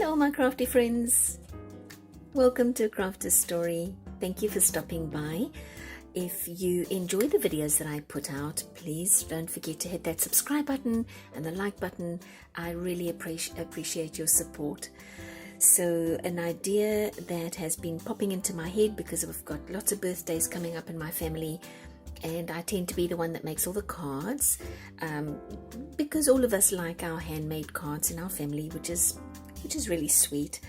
Hello my crafty friends, welcome to Crafter's Story. Thank you for stopping by. If you enjoy the videos that I put out, please don't forget to hit that subscribe button and the like button. I really appreciate your support. So an idea that has been popping into my head because we've got lots of birthdays coming up in my family, and I tend to be the one that makes all the cards because all of us like our handmade cards in our family, which is really sweet.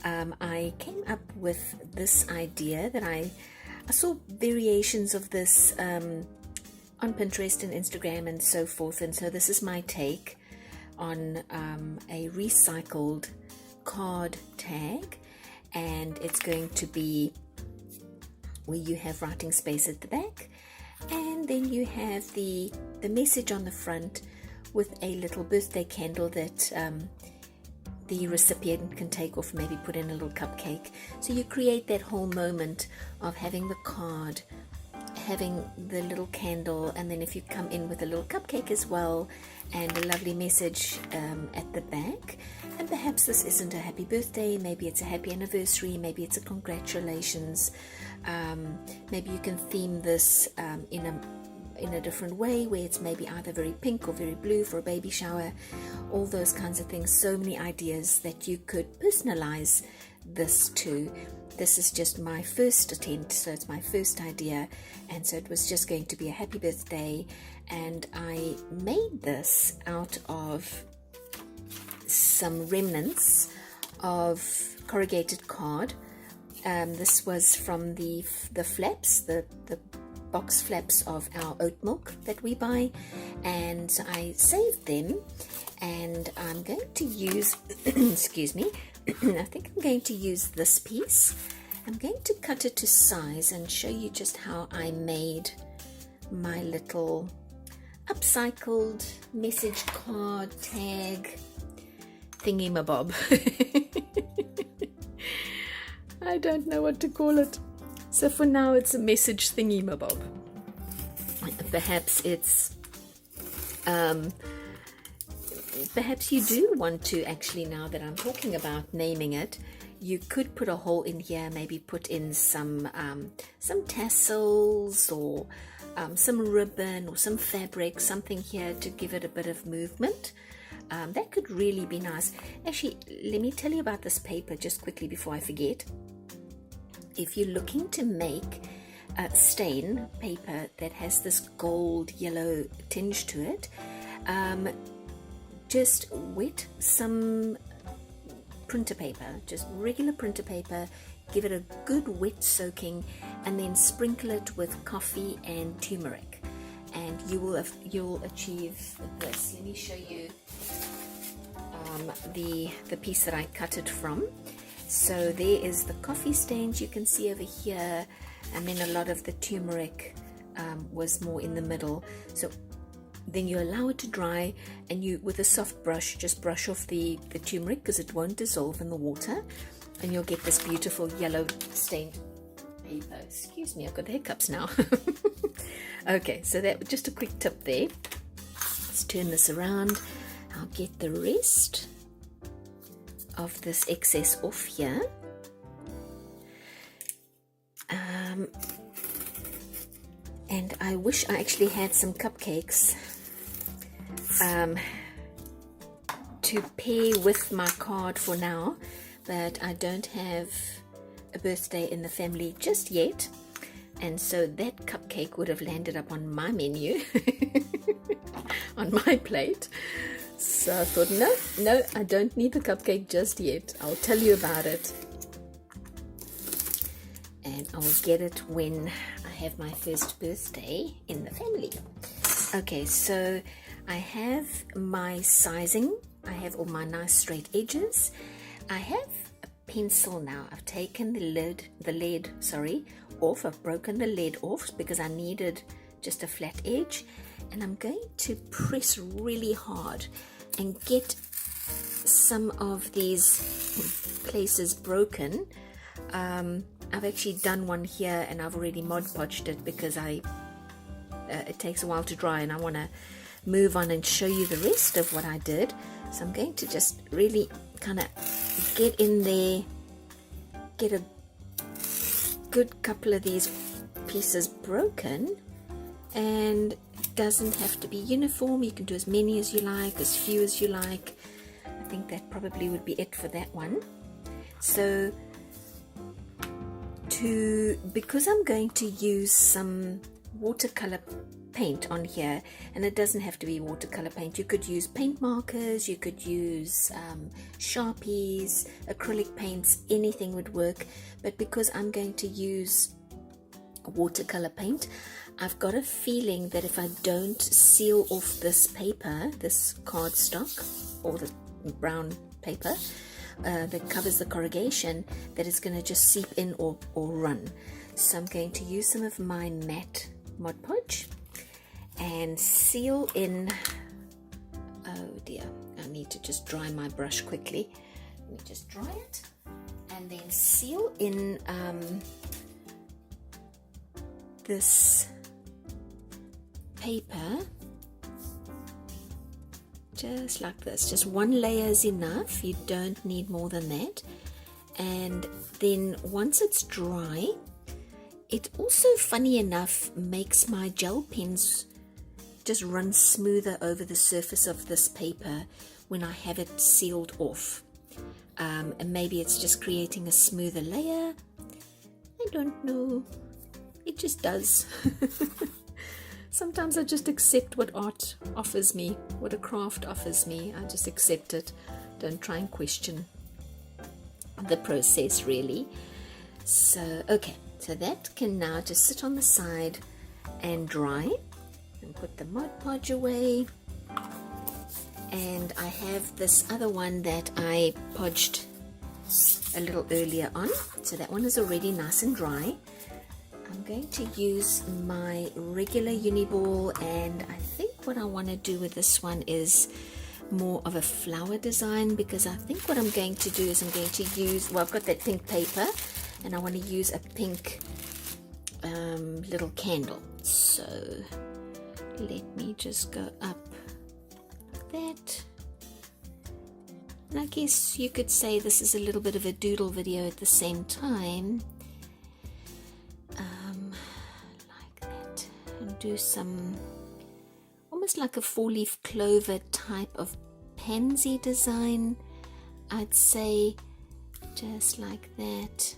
I came up with this idea that I saw variations of this on Pinterest and Instagram and so forth, and so this is my take on a recycled card tag, and it's going to be where you have writing space at the back, and then you have the message on the front with a little birthday candle that the recipient can take off, maybe put in a little cupcake. So you create that whole moment of having the card, having the little candle, and then if you come in with a little cupcake as well and a lovely message at the back. And perhaps this isn't a happy birthday, maybe it's a happy anniversary, maybe it's a congratulations. Maybe you can theme this in a different way, where it's maybe either very pink or very blue for a baby shower, all those kinds of things. So many ideas that you could personalize this to. This is just my first attempt, so it's my first idea, and so it was just going to be a happy birthday, and I made this out of some remnants of corrugated card. This was from the flaps, the box flaps of our oat milk that we buy, and so I saved them, and I'm going to use excuse me, I think I'm going to use this piece. I'm going to cut it to size and show you just how I made my little upcycled message card tag thingy-mabob. I don't know what to call it. So for now it's a message thingy-mabob. Perhaps it's perhaps you do want to, actually, now that I'm talking about naming it, you could put a hole in here, maybe put in some tassels or some ribbon or some fabric, something here to give it a bit of movement. That could really be nice. Actually, let me tell you about this paper just quickly before I forget. If you're looking to make stain paper that has this gold yellow tinge to it, just wet some printer paper, just regular printer paper, give it a good wet soaking, and then sprinkle it with coffee and turmeric, and you'll achieve this. Let me show you the piece that I cut it from. So there is the coffee stains you can see over here, and then a lot of the turmeric was more in the middle. So then you allow it to dry, and you, with a soft brush, just brush off the turmeric because it won't dissolve in the water, and you'll get this beautiful yellow stained paper. Excuse me, I've got the hiccups now. Okay, so that, just a quick tip there. Let's turn this around. I'll get the rest of this excess off here. And I wish I actually had some cupcakes to pair with my card for now, but I don't have a birthday in the family just yet, and so that cupcake would have landed up on my menu on my plate. So I thought, no, I don't need the cupcake just yet. I'll tell you about it, and I'll get it when I have my first birthday in the family. Okay, so I have my sizing. I have all my nice straight edges. I have a pencil now. I've taken the lead off. I've broken the lead off because I needed just a flat edge, and I'm going to press really hard and get some of these places broken. I've actually done one here, and I've already Mod Podged it because it takes a while to dry, and I want to move on and show you the rest of what I did. So I'm going to just really kind of get in there, get a good couple of these pieces broken, and it doesn't have to be uniform. You can do as many as you like, as few as you like. I think that probably would be it for that one. So because I'm going to use some watercolor paint on here, and it doesn't have to be watercolor paint, you could use paint markers, you could use Sharpies, acrylic paints, anything would work, but because I'm going to use watercolor paint, I've got a feeling that if I don't seal off this paper, this cardstock or the brown paper that covers the corrugation, that it's going to just seep in or run. So I'm going to use some of my matte Mod Podge and seal in. Oh dear, I need to just dry my brush quickly. Let me just dry it and then seal in this paper just like this. Just one layer is enough, you don't need more than that. And then once it's dry, it also, funny enough, makes my gel pens just run smoother over the surface of this paper when I have it sealed off. And maybe it's just creating a smoother layer. I don't know. It just does. Sometimes I just accept what art offers me, what a craft offers me. I just accept it. Don't try and question the process, really. So, okay. So that can now just sit on the side and dry, and put the Mod Podge away. And I have this other one that I podged a little earlier on, so that one is already nice and dry. I'm going to use my regular Uniball, and I think what I want to do with this one is more of a flower design, because I think what I'm going to do is I'm going to use, well, I've got that pink paper, and I want to use a pink little candle. So let me just go up like that. And I guess you could say this is a little bit of a doodle video at the same time. Like that. And do some, almost like a 4-leaf clover type of pansy design, I'd say, just like that.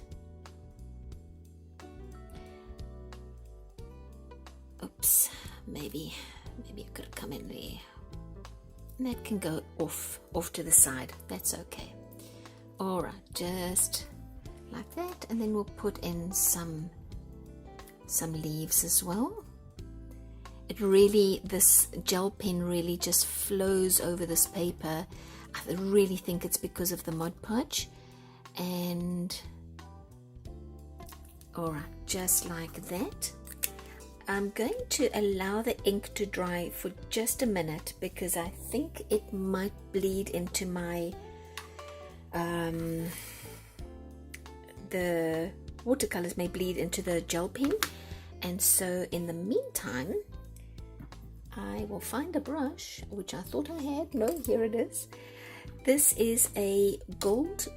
Oops, maybe it could have come in there. And that can go off to the side. That's okay. All right, just like that, and then we'll put in some leaves as well. It really, this gel pen really just flows over this paper. I really think it's because of the Mod Podge. And all right, just like that. I'm going to allow the ink to dry for just a minute, because I think it might bleed into my the watercolors may bleed into the gel pen. And so in the meantime, I will find a brush, which I thought I had. No, here it is. This is a gold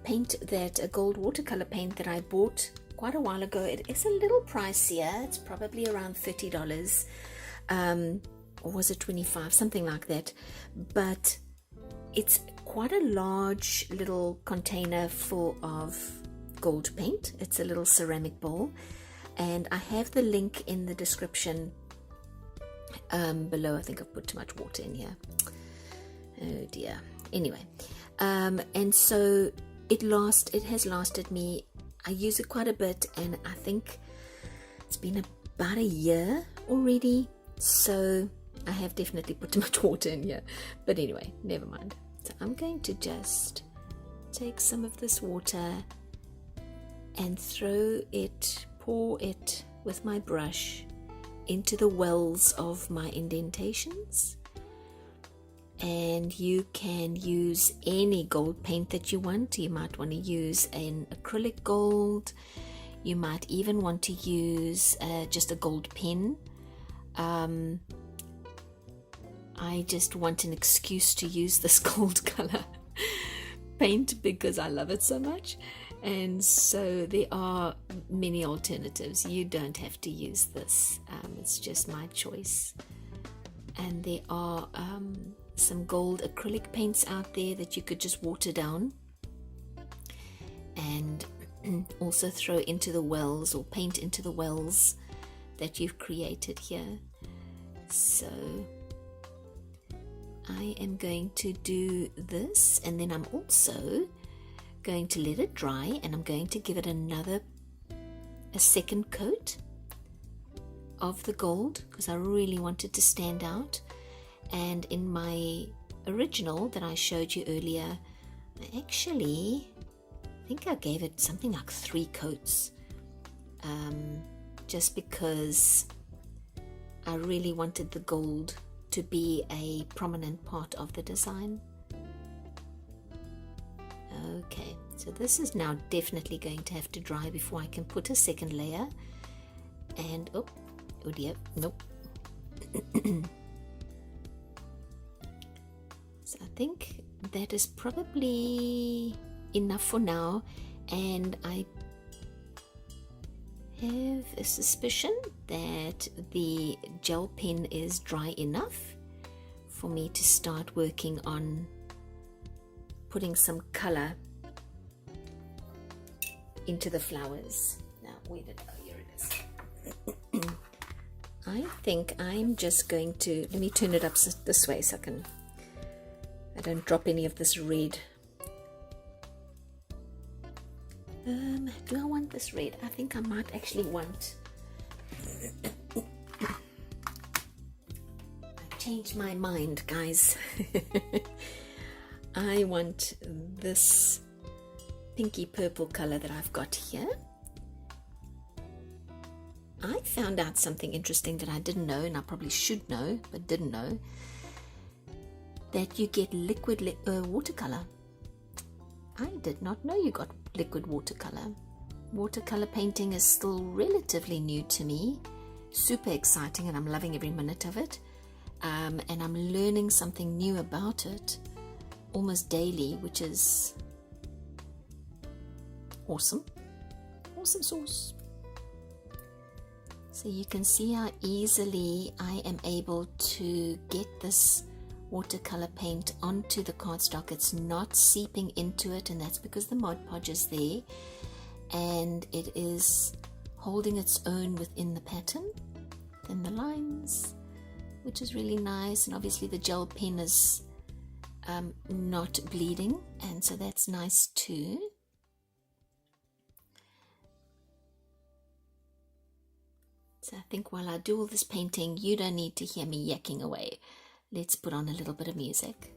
paint, a gold watercolor paint that I bought quite a while ago. It is a little pricier. It's probably around $30, or was it 25, something like that. But it's quite a large little container full of gold paint. It's a little ceramic bowl, and I have the link in the description below. I think I've put too much water in here. Oh dear. Anyway, and so it has lasted me. I use it quite a bit, and I think it's been about a year already. So I have definitely put too much water in here. But anyway, never mind. So I'm going to just take some of this water and pour it with my brush into the wells of my indentations. And you can use any gold paint that you want. You might want to use an acrylic gold. You might even want to use just a gold pen. I just want an excuse to use this gold color. paint because I love it so much. And so there are many alternatives. You don't have to use this. It's just my choice. And there are some gold acrylic paints out there that you could just water down and also throw into the wells or paint into the wells that you've created here. So I am going to do this, and then I'm also going to let it dry, and I'm going to give it a second coat of the gold because I really want it to stand out. And in my original that I showed you earlier, I think I gave it something like 3 coats, just because I really wanted the gold to be a prominent part of the design. Okay, so this is now definitely going to have to dry before I can put a second layer. And oh dear, nope. So I think that is probably enough for now, and I have a suspicion that the gel pen is dry enough for me to start working on putting some color into the flowers. Now, where did it go? Here it is. I think I'm just going to, let me turn it up this way so I don't drop any of this red. Do I want this red? I think I might actually want, I changed my mind, guys. I want this pinky purple color that I've got here. I found out something interesting that I didn't know, and I probably should know but didn't know, that you get liquid watercolor. I did not know you got liquid watercolor. Watercolor painting is still relatively new to me. Super exciting, and I'm loving every minute of it. And I'm learning something new about it almost daily, which is awesome. Awesome sauce. So you can see how easily I am able to get this watercolor paint onto the cardstock. It's not seeping into it, and that's because the Mod Podge is there and it is holding its own within the pattern and the lines, which is really nice. And obviously the gel pen is not bleeding, and so that's nice too. So I think while I do all this painting, you don't need to hear me yakking away. Let's put on a little bit of music.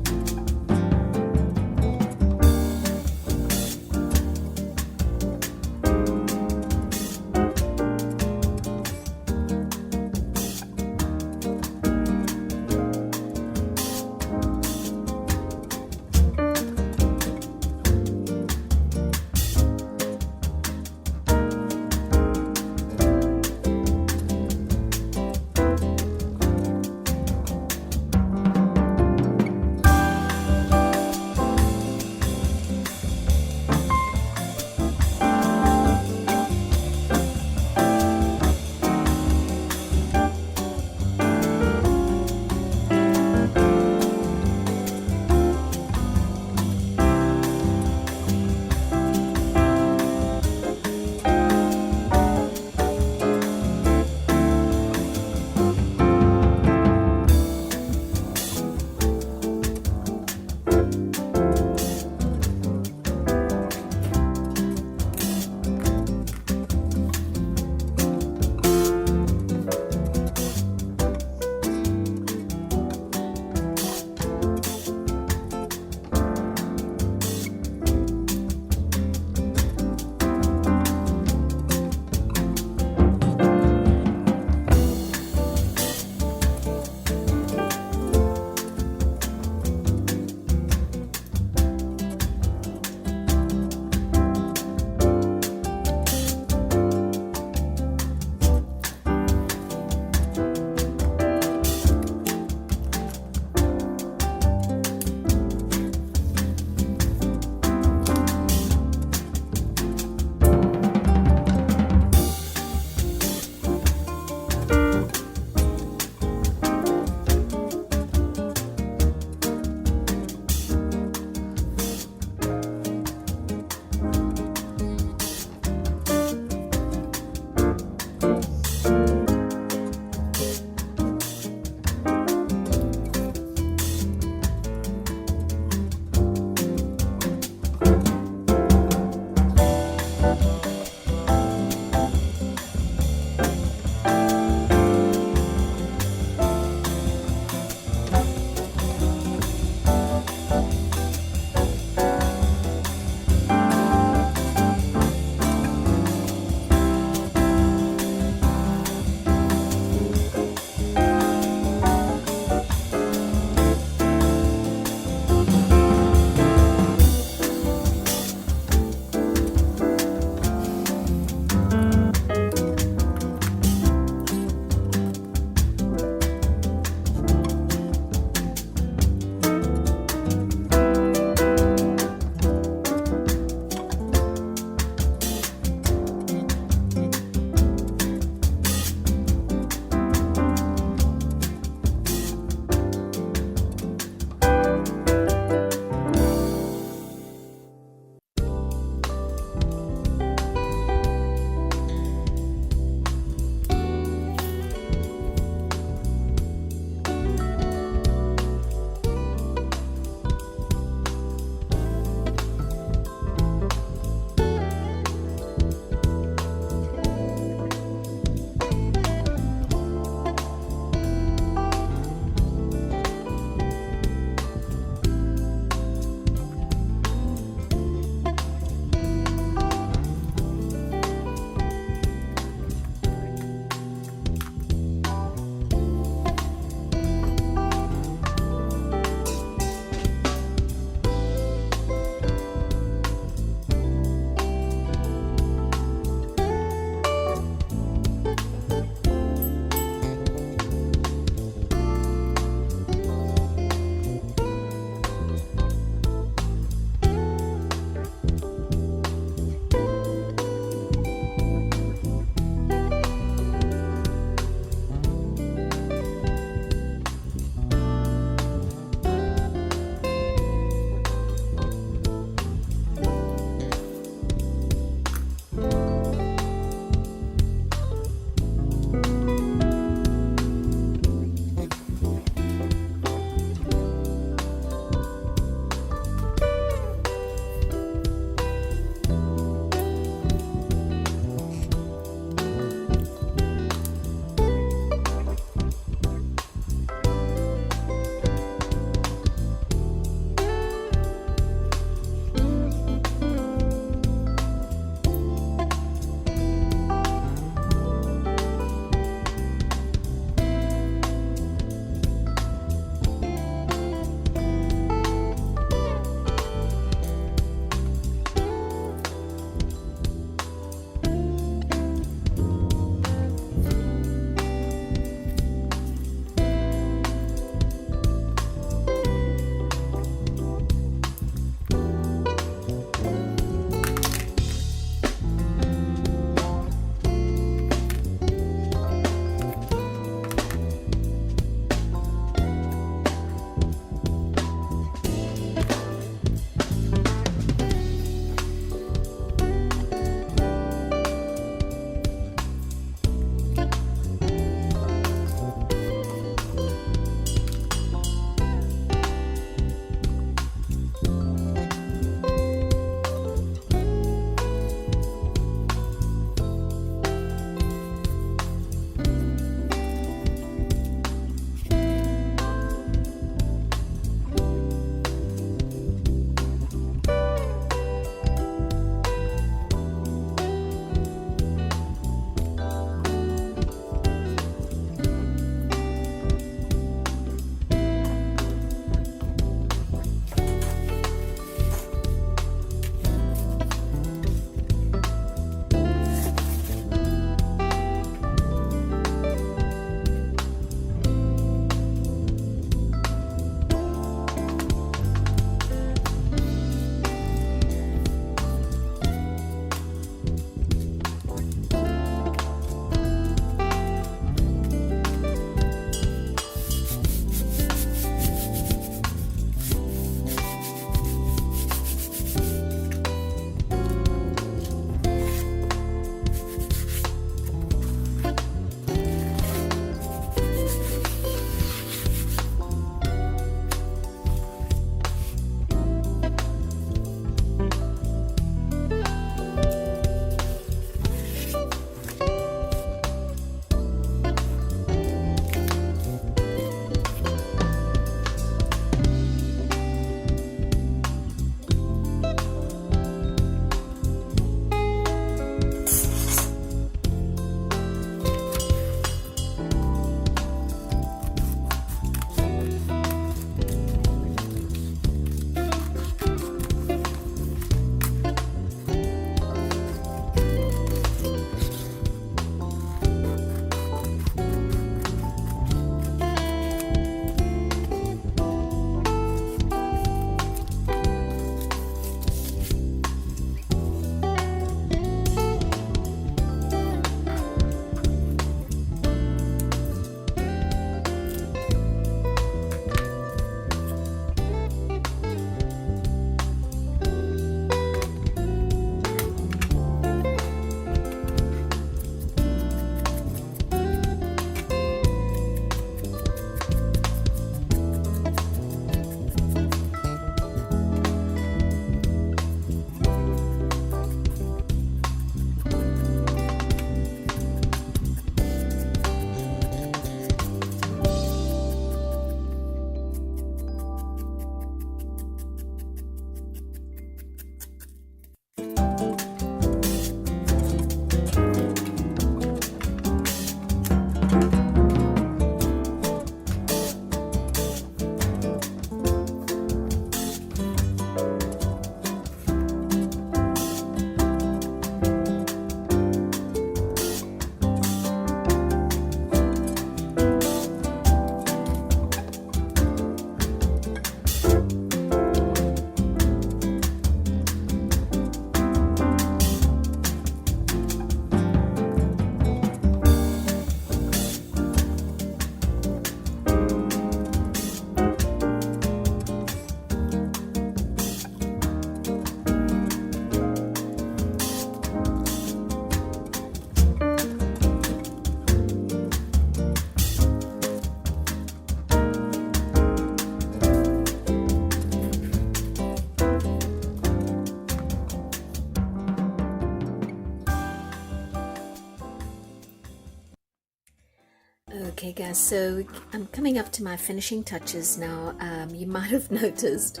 Okay guys, so I'm coming up to my finishing touches now. You might have noticed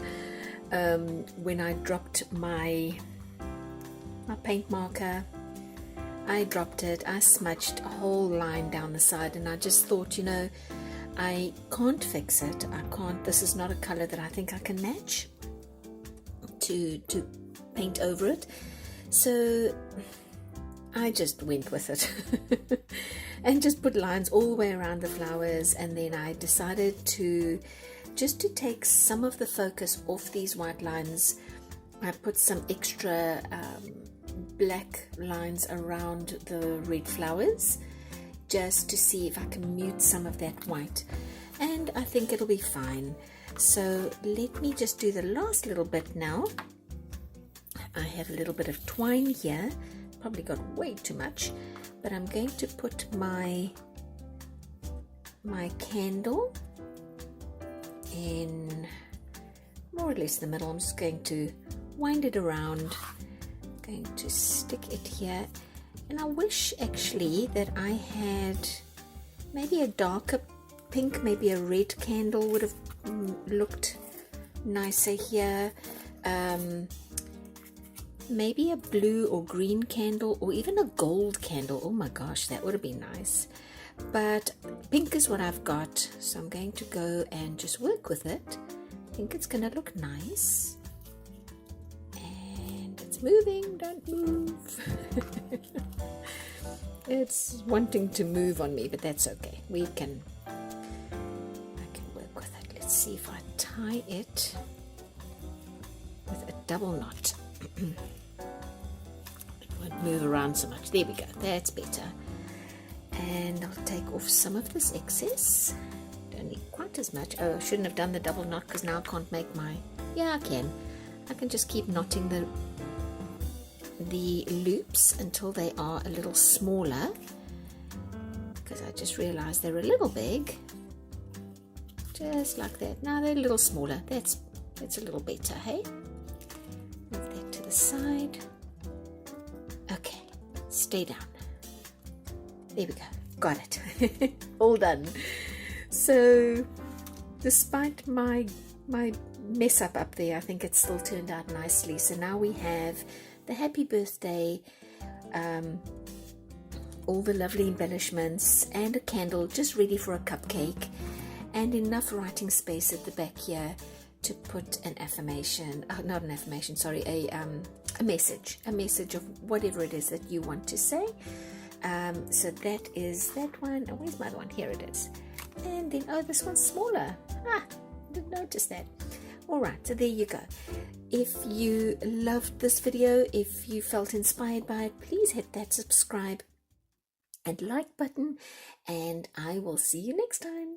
when I dropped my paint marker, I dropped it, I smudged a whole line down the side, and I just thought, you know, I can't fix it. I can't, this is not a color that I think I can match to paint over it. So I just went with it and just put lines all the way around the flowers, and then I decided to take some of the focus off these white lines. I put some extra black lines around the red flowers just to see if I can mute some of that white, and I think it'll be fine. So let me just do the last little bit now. I have a little bit of twine here, probably got way too much, but I'm going to put my candle in more or less the middle. I'm just going to wind it around, going to stick it here, and I wish actually that I had maybe a darker pink, maybe a red candle would have looked nicer here. Maybe a blue or green candle, or even a gold candle. Oh my gosh, that would have been nice. But pink is what I've got, so I'm going to go and just work with it. I think it's going to look nice. And it's moving, don't move. It's wanting to move on me, but that's okay. I can work with it. Let's see if I tie it with a double knot. It won't move around so much. There we go, that's better. And I'll take off some of this excess. Don't need quite as much. Oh, I shouldn't have done the double knot, because now I can't make my, yeah, I can just keep knotting the loops until they are a little smaller, because I just realized they're a little big. Just like that. Now they're a little smaller. That's a little better, hey? Move that to the side. Okay, stay down. There we go, got it. All done. So despite my mess up there, I think it still turned out nicely. So now we have the happy birthday, all the lovely embellishments, and a candle just ready for a cupcake, and enough writing space at the back here to put an affirmation, not an affirmation, sorry, a message of whatever it is that you want to say. So that is that one. Oh, where's my other one? Here it is. And then, oh, this one's smaller. Didn't notice that. All right, so there you go. If you loved this video, if you felt inspired by it, please hit that subscribe and like button, and I will see you next time.